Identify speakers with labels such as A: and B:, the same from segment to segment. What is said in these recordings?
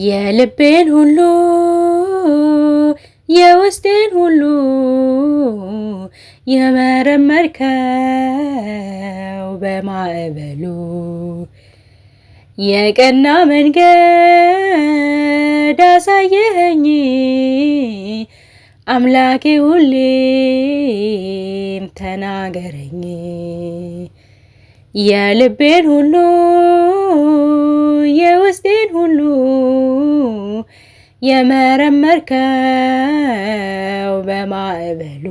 A: የልቤን ሁሉ የውስጤን ሁሉ የመረመርከው በማዕበሉ የቀና መንገድ አሳየኸኝ አምላኬ ሁሌም ተናገረኝ። የልቤን ሁሉ የውስጤን ሁሉ የመረመርከው በማዕበሉ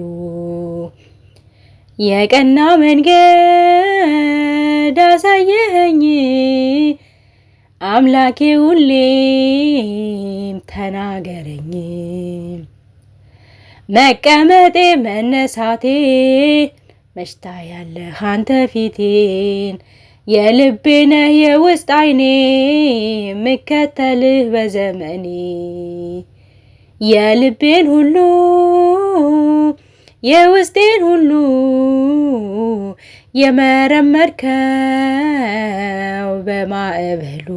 A: የቀና መንገድ አሳየኸኝ አምላኬ ሁሌም ተናገረኝ። መቀመጤ መነሳቴ መሽታ ያለህ አንተ ፊቴን የልቤ ነህ የውስጥ አይኔ ምከተልህ በዘመኔ የልቤን ሁሉ የውስጤን ሁሉ የመረመርከው በማዕበሉ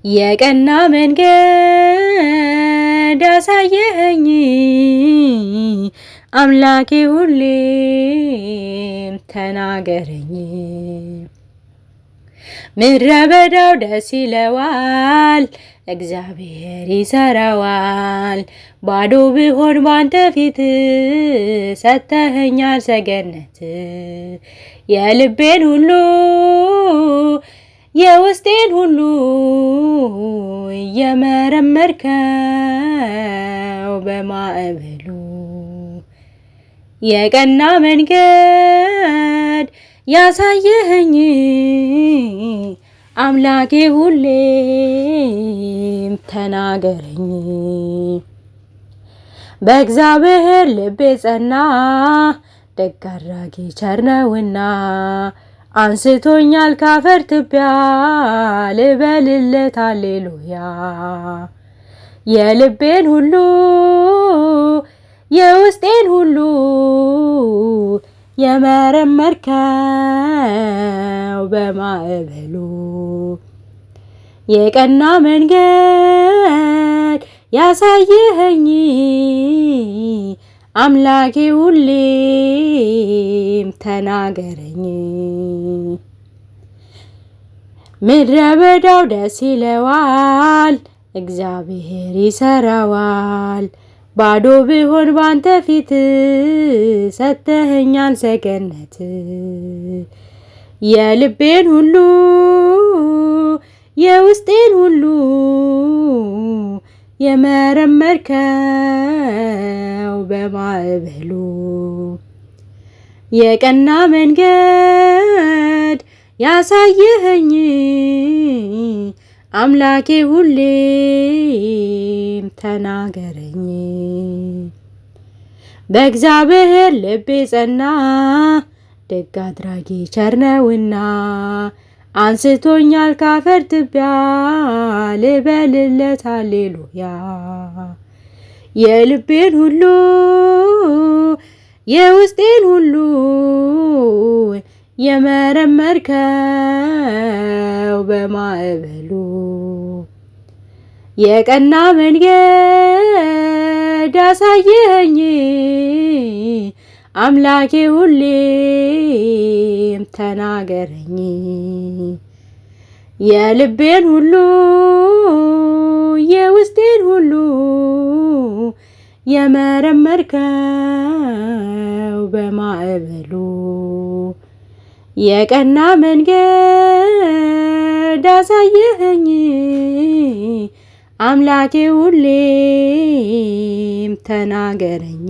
A: የቀና መንገድ አሳየኸኝ አምላኬ ሁሌም ተናገረኝ። ምድረ በዳው ደስ ይለዋል እግዚአብሔር ይሰራዋል። ባዶ ብሆን ባንተ ፊት ሰተኸኛል ሰገነት የልቤን ሁሉ የውስጤን ሁሉ የመረመርከው በማዕበሉ የቀና መንገድ ያሳየኸኝ አምላኬ ሁሌም ተናገረኝ። በእግዚአብሔር ልቤ ጸና ደግ አድራጊ ቸር ነውና አንስቶኛል ካፈር ትቢያ ልበልለት ሃሌሉያ። የልቤን ሁሉ የውስጤን ሁሉ የመረመርከው በማዕበሉ የቀና መንገድ ያሳየኸኝ አምላኬ ሁሌም ተናገረኝ። ምድረ በዳው ደስ ይለዋል እግዚአብሔር ይሰራዋል። ባዶ ብሆን ባንተ ፊት ሰተኸኛል ሰገነት የልቤን ሁሉ የውስጤን ሁሉ የመረመርከው በማዕበሉ የቀና መንገድ ያሳየኸኝ አምላኬ ሁሌም ተናገረኝ። በእግዚአብሔር ልቤ ጸና ደግ አድራጊ ቸር ነውና አንስቶኛል ካፈር ትቢያ ልበልለት ሃሌሉያ። የልቤን ሁሉ የውስጤን ሁሉ የመረመርከው በማዕበሉ የቀና መንገድ አሳየኸኝ አምላኬ ሁሌም ተናገረኝ። የልቤን ሁሉ የውስጤን ሁሉ የመረመርከው በማዕበሉ የቀና መንገድ አሳየኸኝ አምላኬ ሁሌም ተናገረኝ።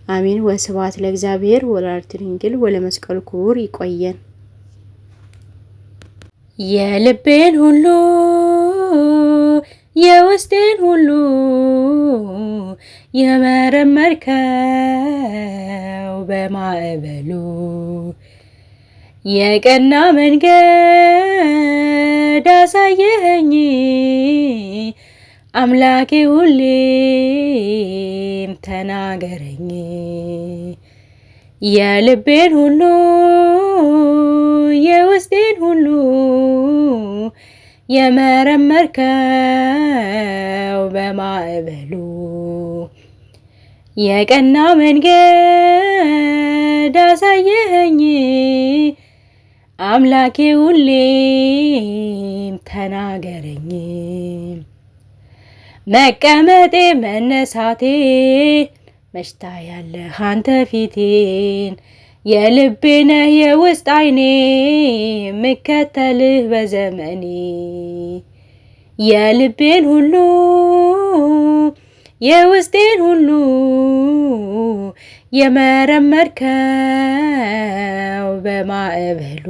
A: አሜን። ወስብሐት ለእግዚአብሔር ወለወላዲቱ ድንግል ወለመስቀሉ ክቡር። ይቆየን። የልቤን ሁሉ የውስጤን ሁሉ የመረመርከው በማዕበሉ የቀና መንገድ አሳየኸኝ አምላኬ ሁሌም ተናገረኝ። የልቤን ሁሉ የውስጤን ሁሉ የመረመርከው በማዕበሉ የቀና መንገድ አሳየኸኝ አምላኬ ሁሌም ተናገረኝ። መቀመጤ መነሳቴ መሽታ ያለህ አንተ ፊቴን የልቤ ነህ የውስጥ አይኔ ምከተልህ በዘመኔ የልቤን ሁሉ የውስጤን ሁሉ የመረመርከው በማዕበሉ